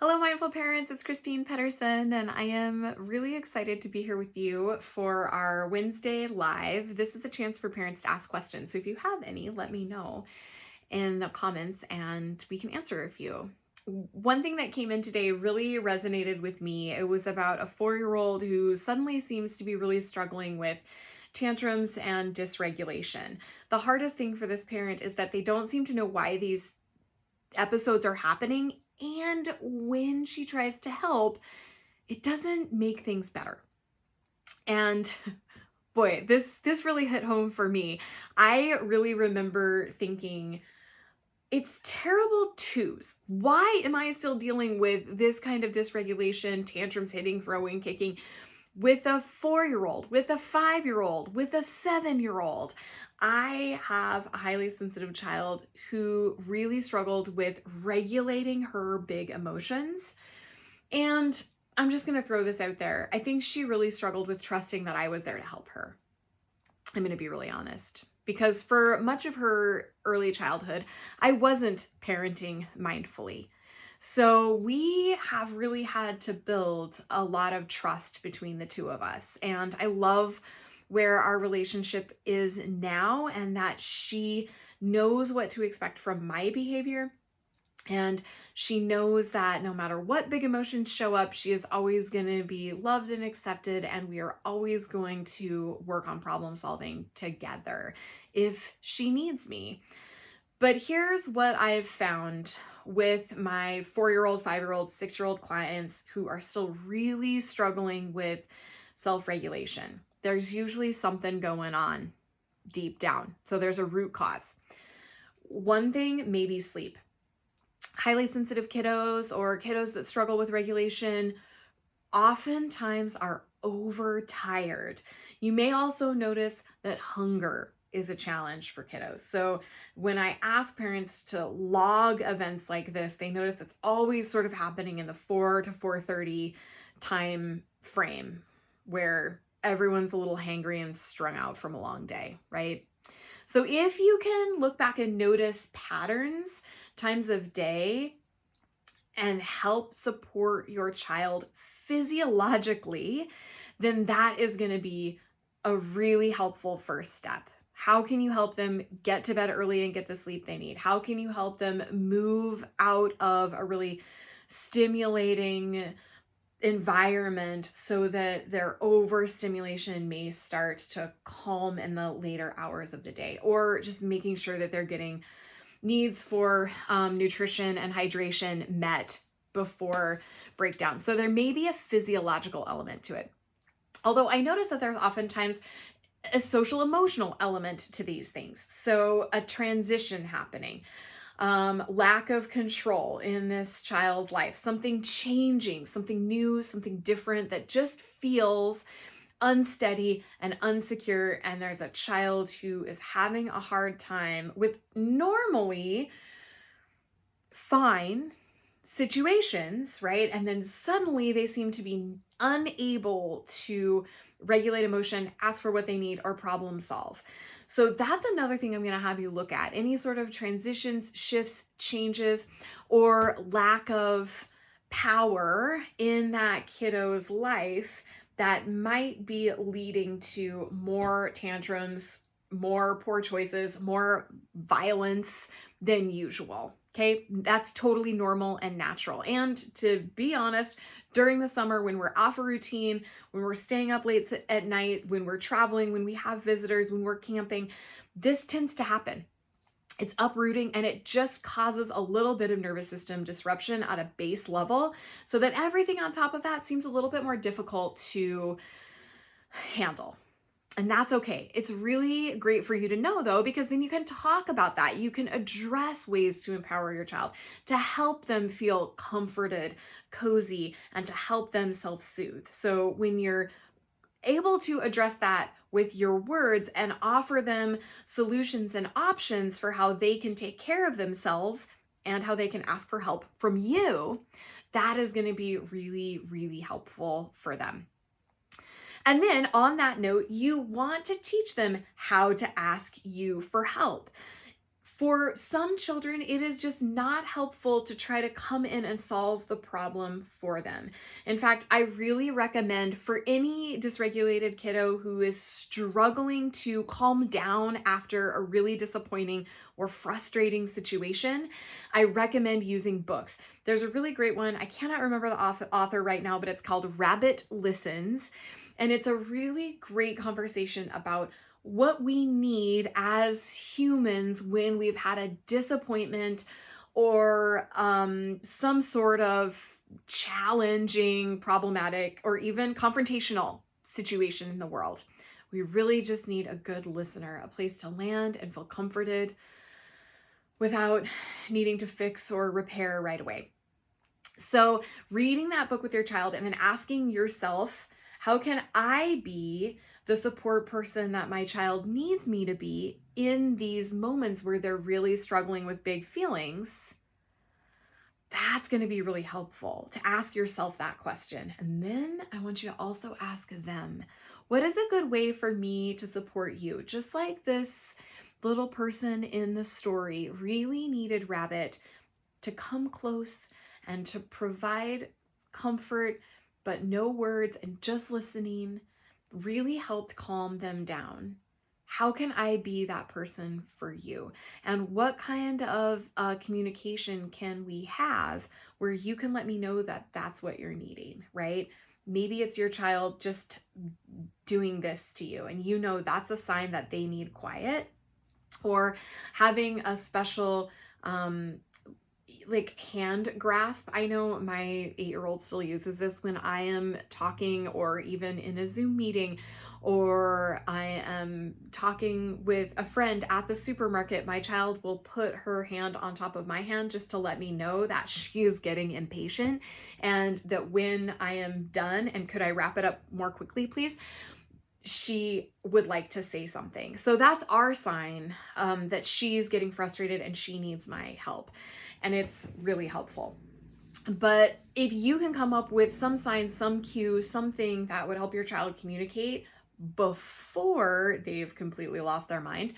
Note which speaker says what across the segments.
Speaker 1: Hello, mindful parents. It's Christine Pedersen, and I am really excited to be here with you for our Wednesday live. This is a chance for parents to ask questions. So if you have any, let me know in the comments and we can answer a few. One thing that came in today really resonated with me. It was about a 4-year-old who suddenly seems to be really struggling with tantrums and dysregulation. The hardest thing for this parent is that they don't seem to know why these episodes are happening, and when she tries to help, it doesn't make things better. And boy, this really hit home for me. I really remember thinking, it's terrible twos. Why am I still dealing with this kind of dysregulation, tantrums, hitting, throwing, kicking, with a 4-year-old, with a 5-year-old, with a 7-year-old? I have a highly sensitive child who really struggled with regulating her big emotions. And I'm just going to throw this out there. I think she really struggled with trusting that I was there to help her. I'm going to be really honest. Because for much of her early childhood, I wasn't parenting mindfully. So we have really had to build a lot of trust between the two of us. And I love where our relationship is now, and that she knows what to expect from my behavior. And she knows that no matter what big emotions show up, she is always going to be loved and accepted. And we are always going to work on problem solving together if she needs me. But here's what I've found with my 4-year-old, 5-year-old, 6-year-old clients who are still really struggling with self-regulation. There's usually something going on deep down. So there's a root cause. One thing may be sleep. Highly sensitive kiddos or kiddos that struggle with regulation oftentimes are overtired. You may also notice that hunger is a challenge for kiddos. So when I ask parents to log events like this, they notice it's always sort of happening in the 4 to 4:30 time frame where everyone's a little hangry and strung out from a long day, right? So if you can look back and notice patterns, times of day, and help support your child physiologically, then that is going to be a really helpful first step. How can you help them get to bed early and get the sleep they need? How can you help them move out of a really stimulating environment so that their overstimulation may start to calm in the later hours of the day? Or just making sure that they're getting needs for nutrition and hydration met before breakdown. So there may be a physiological element to it. Although I notice that there's oftentimes a social emotional element to these things. So a transition happening, lack of control in this child's life, something changing, something new, something different that just feels unsteady and unsecure, and there's a child who is having a hard time with normally fine situations, right? And then suddenly they seem to be unable to regulate emotion, ask for what they need, or problem solve. So that's another thing I'm going to have you look at. Any sort of transitions, shifts, changes, or lack of power in that kiddo's life that might be leading to more tantrums, more poor choices, more violence than usual. Okay, that's totally normal and natural. And to be honest, during the summer, when we're off a routine, when we're staying up late at night, when we're traveling, when we have visitors, when we're camping, this tends to happen. It's uprooting, and it just causes a little bit of nervous system disruption at a base level, so that everything on top of that seems a little bit more difficult to handle. And that's okay. It's really great for you to know, though, because then you can talk about that. You can address ways to empower your child, to help them feel comforted, cozy, and to help them self-soothe. So when you're able to address that with your words and offer them solutions and options for how they can take care of themselves and how they can ask for help from you, that is going to be really, really helpful for them. And then on that note, you want to teach them how to ask you for help. For some children, it is just not helpful to try to come in and solve the problem for them. In fact, I really recommend for any dysregulated kiddo who is struggling to calm down after a really disappointing or frustrating situation, I recommend using books. There's a really great one. I cannot remember the author right now, but it's called Rabbit Listens. And it's a really great conversation about what we need as humans when we've had a disappointment or some sort of challenging, problematic, or even confrontational situation in the world. We really just need a good listener, a place to land and feel comforted without needing to fix or repair right away. So reading that book with your child and then asking yourself, how can I be the support person that my child needs me to be in these moments where they're really struggling with big feelings? That's going to be really helpful to ask yourself that question. And then I want you to also ask them, what is a good way for me to support you? Just like this little person in the story really needed Rabbit to come close and to provide comfort, but no words and just listening really helped calm them down. How can I be that person for you? And what kind of communication can we have where you can let me know that that's what you're needing, right? Maybe it's your child just doing this to you and you know that's a sign that they need quiet, or having a special like hand grasp. I know my 8-year-old still uses this when I am talking or even in a Zoom meeting, or I am talking with a friend at the supermarket. My child will put her hand on top of my hand just to let me know that she's getting impatient and that when I am done and could I wrap it up more quickly, please, she would like to say something. So that's our sign that she's getting frustrated and she needs my help. And it's really helpful. But if you can come up with some signs, some cues, something that would help your child communicate before they've completely lost their mind,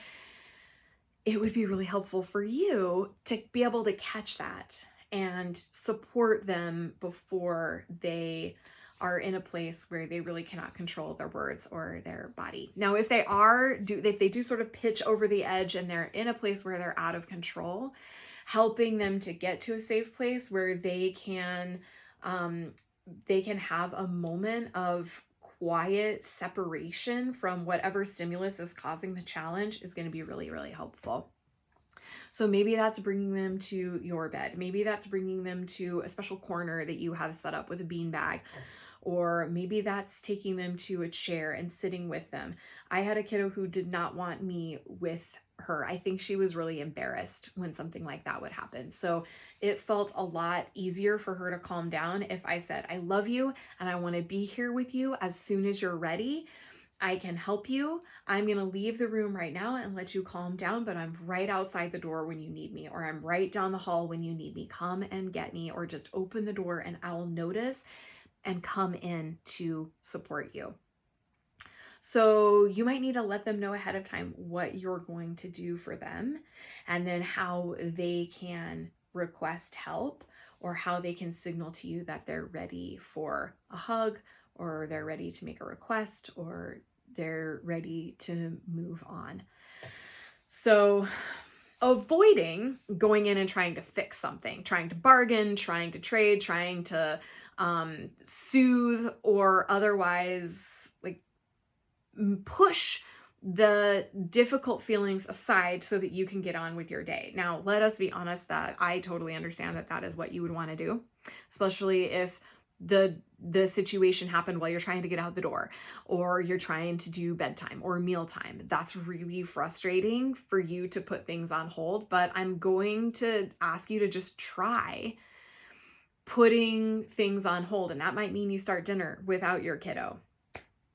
Speaker 1: it would be really helpful for you to be able to catch that and support them before they are in a place where they really cannot control their words or their body. Now, if they do sort of pitch over the edge and they're in a place where they're out of control, helping them to get to a safe place where they can have a moment of quiet separation from whatever stimulus is causing the challenge is going to be really, really helpful. So maybe that's bringing them to your bed. Maybe that's bringing them to a special corner that you have set up with a beanbag. Or maybe that's taking them to a chair and sitting with them. I had a kiddo who did not want me with her. I think she was really embarrassed when something like that would happen. So it felt a lot easier for her to calm down if I said, I love you and I want to be here with you as soon as you're ready. I can help you. I'm going to leave the room right now and let you calm down, but I'm right outside the door when you need me, or I'm right down the hall when you need me. Come and get me, or just open the door and I'll notice and come in to support you. So you might need to let them know ahead of time what you're going to do for them, and then how they can request help, or how they can signal to you that they're ready for a hug, or they're ready to make a request, or they're ready to move on. So avoiding going in and trying to fix something, trying to bargain, trying to trade, trying to soothe, or otherwise like push the difficult feelings aside so that you can get on with your day. Now, let us be honest that I totally understand that that is what you would want to do, especially if the situation happened while you're trying to get out the door, or you're trying to do bedtime or mealtime. That's really frustrating for you to put things on hold, but I'm going to ask you to just try putting things on hold. And that might mean you start dinner without your kiddo.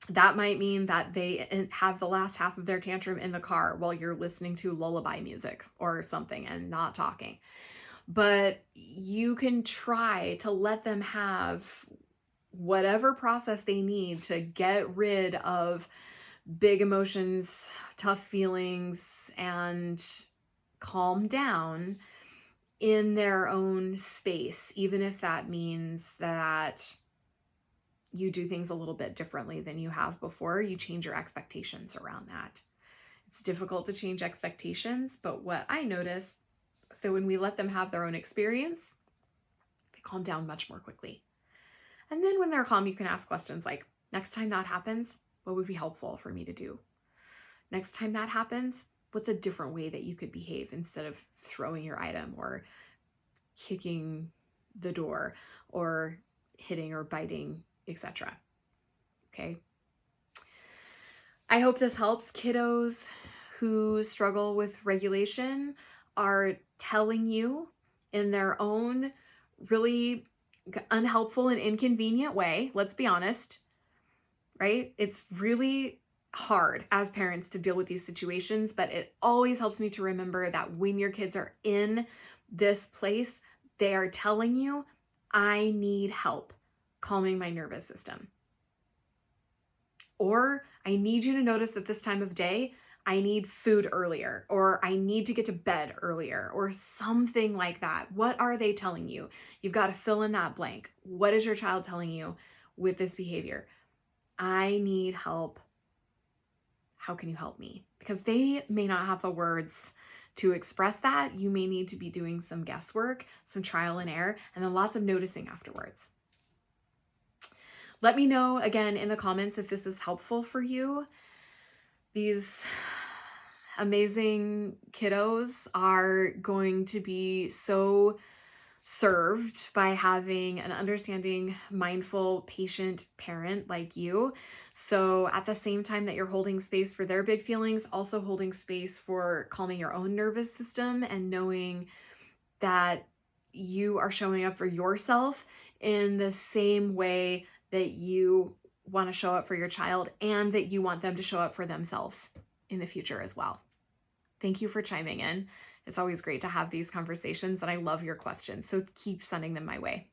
Speaker 1: That might mean that they have the last half of their tantrum in the car while you're listening to lullaby music or something and not talking. But you can try to let them have whatever process they need to get rid of big emotions, tough feelings, and calm down in their own space, even if that means that you do things a little bit differently than you have before. You change your expectations around that. It's difficult to change expectations, but what I notice is that when we let them have their own experience, they calm down much more quickly. And then when they're calm, you can ask questions like, next time that happens, what would be helpful for me to do? Next time that happens, what's a different way that you could behave instead of throwing your item or kicking the door or hitting or biting, etc. Okay. I hope this helps. Kiddos who struggle with regulation are telling you in their own really unhelpful and inconvenient way. Let's be honest, right? It's really hard as parents to deal with these situations, but it always helps me to remember that when your kids are in this place, they are telling you, I need help calming my nervous system. Or I need you to notice that this time of day, I need food earlier, or I need to get to bed earlier, or something like that. What are they telling you? You've got to fill in that blank. What is your child telling you with this behavior? I need help. How can you help me? Because they may not have the words to express that. You may need to be doing some guesswork, some trial and error, and then lots of noticing afterwards. Let me know again in the comments if this is helpful for you. These amazing kiddos are going to be so served by having an understanding, mindful, patient parent like you. So at the same time that you're holding space for their big feelings, also holding space for calming your own nervous system and knowing that you are showing up for yourself in the same way that you want to show up for your child and that you want them to show up for themselves in the future as well. Thank you for chiming in. It's always great to have these conversations, and I love your questions, so keep sending them my way.